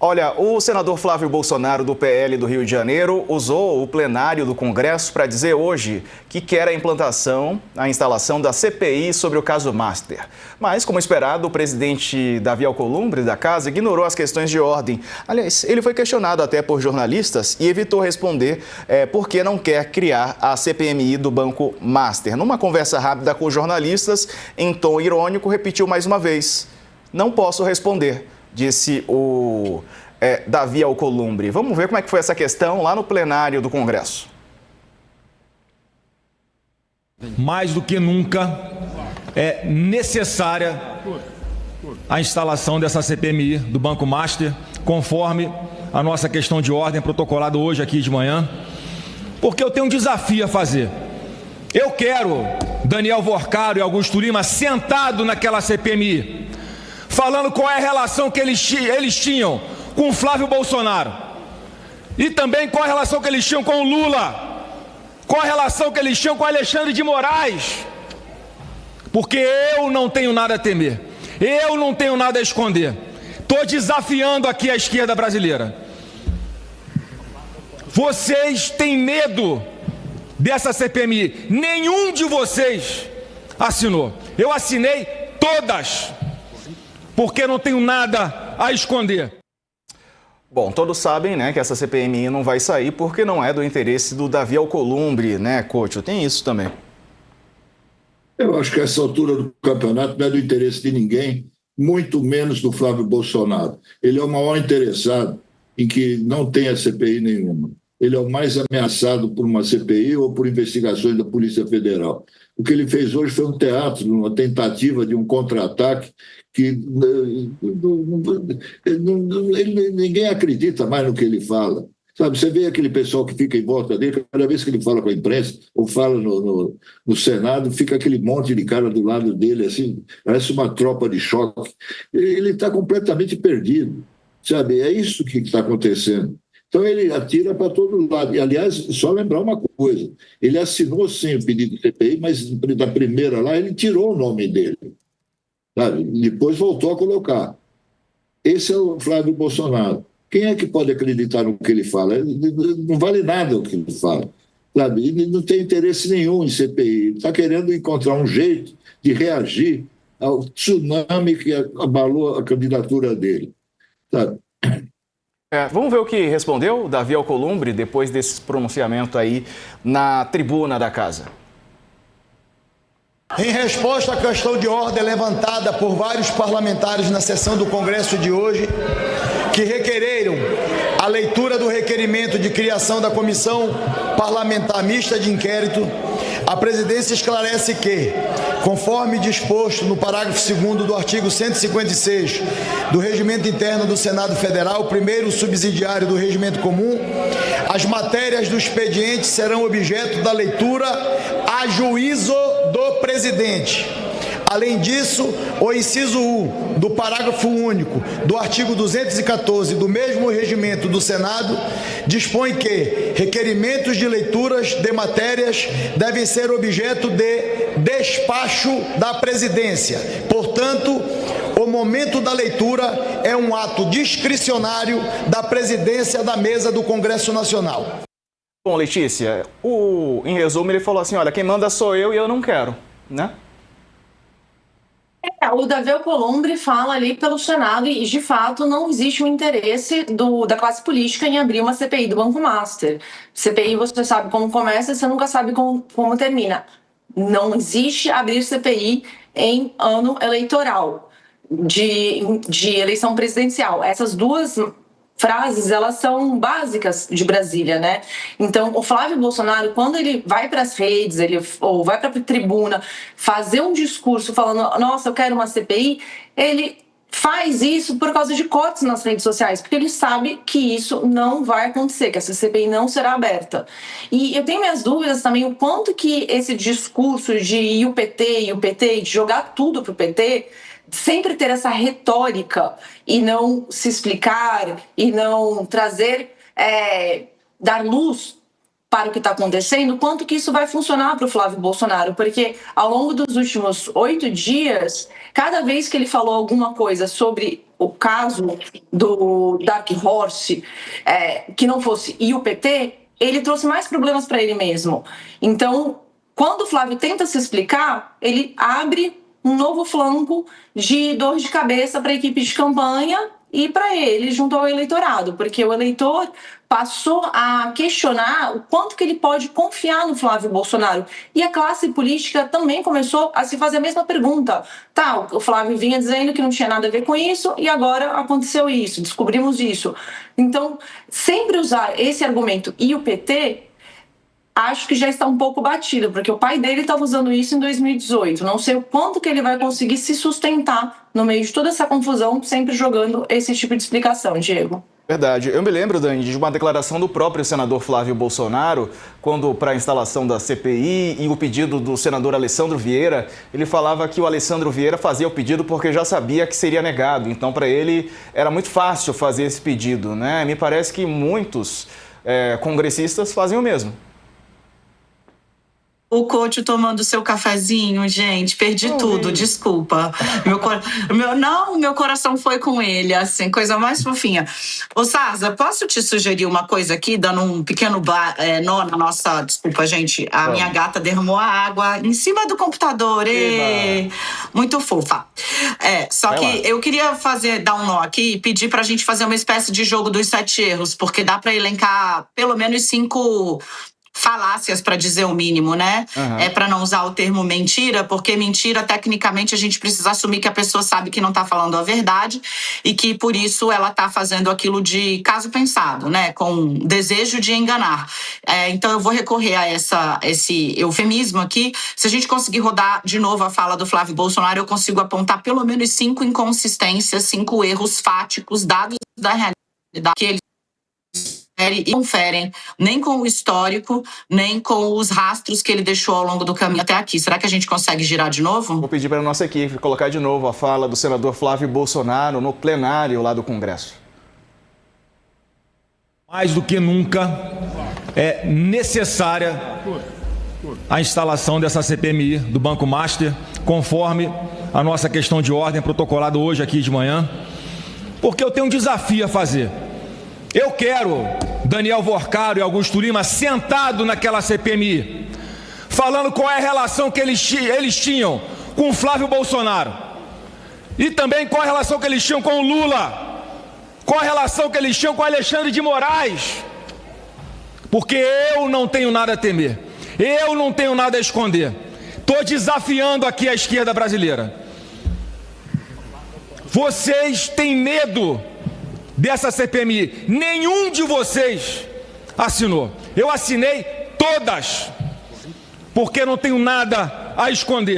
Olha, o senador Flávio Bolsonaro, do PL do Rio de Janeiro, usou o plenário do Congresso para dizer hoje que quer a instalação da CPI sobre o caso Master. Mas, como esperado, o presidente Davi Alcolumbre da Casa ignorou as questões de ordem. Aliás, ele foi questionado até por jornalistas e evitou responder por que não quer criar a CPMI do Banco Master. Numa conversa rápida com jornalistas, em tom irônico, repetiu mais uma vez: "Não posso responder", disse o Davi Alcolumbre. Vamos ver como é que foi essa questão lá no plenário do Congresso. Mais do que nunca é necessária a instalação dessa CPMI do Banco Master, conforme a nossa questão de ordem protocolada hoje aqui de manhã, porque eu tenho um desafio a fazer. Eu quero Daniel Worcaro e Augusto Lima sentado naquela CPMI, falando qual é a relação que eles tinham com o Flávio Bolsonaro e também qual a relação que eles tinham com o Lula, qual a relação que eles tinham com Alexandre de Moraes, porque eu não tenho nada a temer, eu não tenho nada a esconder. Estou desafiando aqui a esquerda brasileira. Vocês têm medo dessa CPMI, nenhum de vocês assinou. Eu assinei todas, porque não tenho nada a esconder. Bom, todos sabem, né, que essa CPMI não vai sair porque não é do interesse do Davi Alcolumbre, né, Couto? Tem isso também. Eu acho que essa altura do campeonato não é do interesse de ninguém, muito menos do Flávio Bolsonaro. Ele é o maior interessado em que não tenha CPI nenhuma. Ele é o mais ameaçado por uma CPI ou por investigações da Polícia Federal. O que ele fez hoje foi um teatro, uma tentativa de um contra-ataque que ninguém acredita mais no que ele fala. Sabe, você vê aquele pessoal que fica em volta dele, cada vez que ele fala com a imprensa ou fala no Senado, fica aquele monte de cara do lado dele, assim, parece uma tropa de choque. Ele está completamente perdido, sabe? É isso que está acontecendo. Então ele atira para todo lado. E, aliás, só lembrar uma coisa, ele assinou sim o pedido de CPI, mas da primeira lá ele tirou o nome dele, sabe? Depois voltou a colocar. Esse é o Flávio Bolsonaro. Quem é que pode acreditar no que ele fala? Não vale nada o que ele fala, sabe? Ele não tem interesse nenhum em CPI. Ele está querendo encontrar um jeito de reagir ao tsunami que abalou a candidatura dele, sabe? Vamos ver o que respondeu o Davi Alcolumbre depois desse pronunciamento aí na tribuna da casa. Em resposta à questão de ordem levantada por vários parlamentares na sessão do Congresso de hoje, que requereram a leitura do requerimento de criação da Comissão Parlamentar Mista de Inquérito, a presidência esclarece que, conforme disposto no parágrafo 2º do artigo 156 do Regimento Interno do Senado Federal, primeiro subsidiário do Regimento Comum, as matérias do expediente serão objeto da leitura a juízo do presidente. Além disso, o inciso 1 do parágrafo único do artigo 214 do mesmo regimento do Senado dispõe que requerimentos de leituras de matérias devem ser objeto de despacho da presidência. Portanto, o momento da leitura é um ato discricionário da presidência da mesa do Congresso Nacional. Bom, Letícia, em resumo ele falou assim, olha, quem manda sou eu e eu não quero, né? O Davi Alcolumbre fala ali pelo Senado e, de fato, não existe um interesse da classe política em abrir uma CPI do Banco Master. CPI você sabe como começa, você nunca sabe como termina. Não existe abrir CPI em ano eleitoral, de eleição presidencial. Essas duas frases, elas são básicas de Brasília, né? Então, o Flávio Bolsonaro, quando ele vai para as redes, ou vai para a tribuna fazer um discurso falando, nossa, eu quero uma CPI, ele faz isso por causa de cortes nas redes sociais, porque ele sabe que isso não vai acontecer, que essa CPI não será aberta. E eu tenho minhas dúvidas também, o quanto que esse discurso de ir o PT, de jogar tudo para o PT, sempre ter essa retórica e não se explicar e não trazer, dar luz para o que está acontecendo, quanto que isso vai funcionar para o Flávio Bolsonaro, porque ao longo dos últimos 8 dias, cada vez que ele falou alguma coisa sobre o caso do Dark Horse, que não fosse e o PT, ele trouxe mais problemas para ele mesmo. Então, quando o Flávio tenta se explicar, ele abre um novo flanco de dor de cabeça para a equipe de campanha e para ele, junto ao eleitorado, porque o eleitor passou a questionar o quanto que ele pode confiar no Flávio Bolsonaro. E a classe política também começou a se fazer a mesma pergunta. Tá, o Flávio vinha dizendo que não tinha nada a ver com isso e agora aconteceu isso, descobrimos isso. Então, sempre usar esse argumento e o PT, acho que já está um pouco batido, porque o pai dele estava usando isso em 2018. Não sei o quanto que ele vai conseguir se sustentar no meio de toda essa confusão, sempre jogando esse tipo de explicação, Diego. Verdade. Eu me lembro, Dani, de uma declaração do próprio senador Flávio Bolsonaro, quando para a instalação da CPI e o pedido do senador Alessandro Vieira, ele falava que o Alessandro Vieira fazia o pedido porque já sabia que seria negado. Então, para ele, era muito fácil fazer esse pedido, né? Me parece que muitos congressistas fazem o mesmo. O coach tomando seu cafezinho, gente, perdi tudo, desculpa. Meu coração foi com ele, assim, coisa mais fofinha. Ô, Sarza, posso te sugerir uma coisa aqui, dando um pequeno nó na nossa... Desculpa, gente, minha gata derramou a água em cima do computador. Muito fofa. Só que eu queria dar um nó aqui e pedir pra gente fazer uma espécie de jogo dos 7 erros, porque dá pra elencar pelo menos 5... falácias, para dizer o mínimo, né? Para não usar o termo mentira, porque mentira, tecnicamente, a gente precisa assumir que a pessoa sabe que não está falando a verdade e que, por isso, ela está fazendo aquilo de caso pensado, né? Com desejo de enganar. Então, eu vou recorrer a esse eufemismo aqui. Se a gente conseguir rodar de novo a fala do Flávio Bolsonaro, eu consigo apontar pelo menos 5 inconsistências, 5 erros fáticos, dados da realidade que eles e conferem nem com o histórico, nem com os rastros que ele deixou ao longo do caminho até aqui. Será que a gente consegue girar de novo? Vou pedir para a nossa equipe colocar de novo a fala do senador Flávio Bolsonaro no plenário lá do Congresso. Mais do que nunca é necessária a instalação dessa CPMI do Banco Master, conforme a nossa questão de ordem protocolada hoje aqui de manhã, porque eu tenho um desafio a fazer. Eu quero Daniel Vorcaro e Augusto Lima sentado naquela CPMI, falando qual é a relação que eles tinham com o Flávio Bolsonaro e também qual é a relação que eles tinham com o Lula, qual a relação que eles tinham com Alexandre de Moraes, porque eu não tenho nada a temer, eu não tenho nada a esconder. Estou desafiando aqui a esquerda brasileira. Vocês têm medo dessa CPMI, nenhum de vocês assinou. Eu assinei todas, porque não tenho nada a esconder.